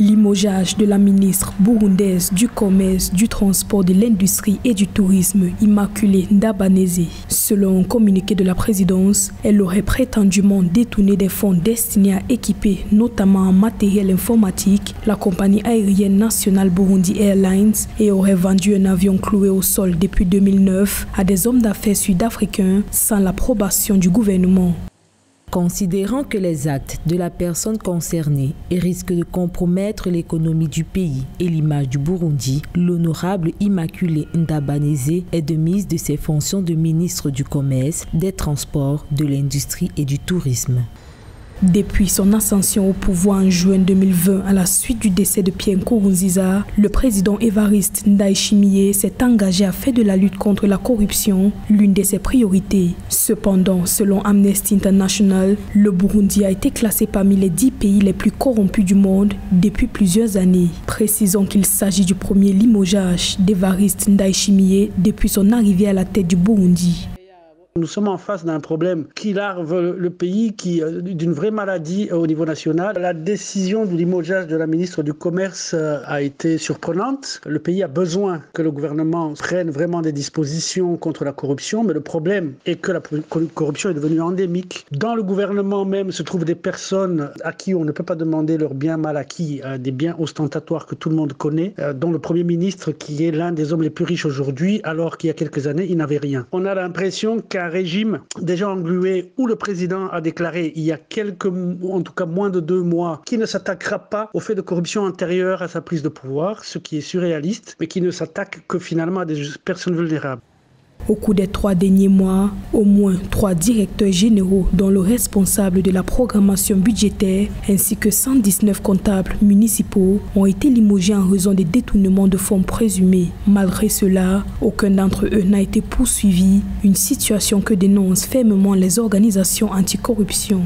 Limogeage de la ministre burundaise du Commerce, du Transport, de l'Industrie et du Tourisme, Immaculée Ndabaneze. Selon un communiqué de la présidence, elle aurait prétendument détourné des fonds destinés à équiper, notamment en matériel informatique, la compagnie aérienne nationale Burundi Airlines et aurait vendu un avion cloué au sol depuis 2009 à des hommes d'affaires sud-africains sans l'approbation du gouvernement. Considérant que les actes de la personne concernée risquent de compromettre l'économie du pays et l'image du Burundi, l'honorable Immaculée Ndabaneze est démise de ses fonctions de ministre du Commerce, des Transports, de l'Industrie et du Tourisme. Depuis son ascension au pouvoir en juin 2020, à la suite du décès de Pierre Nkurunziza, le président Evariste Ndayishimiye s'est engagé à faire de la lutte contre la corruption l'une de ses priorités. Cependant, selon Amnesty International, le Burundi a été classé parmi les 10 pays les plus corrompus du monde depuis plusieurs années. Précisons qu'il s'agit du premier limogeage d'Evariste Ndayishimiye depuis son arrivée à la tête du Burundi. Nous sommes en face d'un problème qui larve le pays, d'une vraie maladie au niveau national. La décision du limogeage de la ministre du Commerce a été surprenante. Le pays a besoin que le gouvernement prenne vraiment des dispositions contre la corruption, mais le problème est que la corruption est devenue endémique. Dans le gouvernement même se trouvent des personnes à qui on ne peut pas demander leurs biens mal acquis, des biens ostentatoires que tout le monde connaît, dont le Premier ministre qui est l'un des hommes les plus riches aujourd'hui, alors qu'il y a quelques années, il n'avait rien. On a l'impression qu'un régime déjà englué où le président a déclaré il y a en tout cas moins de 2 mois, qu'il ne s'attaquera pas au fait de corruption antérieure à sa prise de pouvoir, ce qui est surréaliste, mais qui ne s'attaque que finalement à des personnes vulnérables. Au cours des 3 derniers mois, au moins 3 directeurs généraux, dont le responsable de la programmation budgétaire, ainsi que 119 comptables municipaux, ont été limogés en raison des détournements de fonds présumés. Malgré cela, aucun d'entre eux n'a été poursuivi, une situation que dénoncent fermement les organisations anticorruption.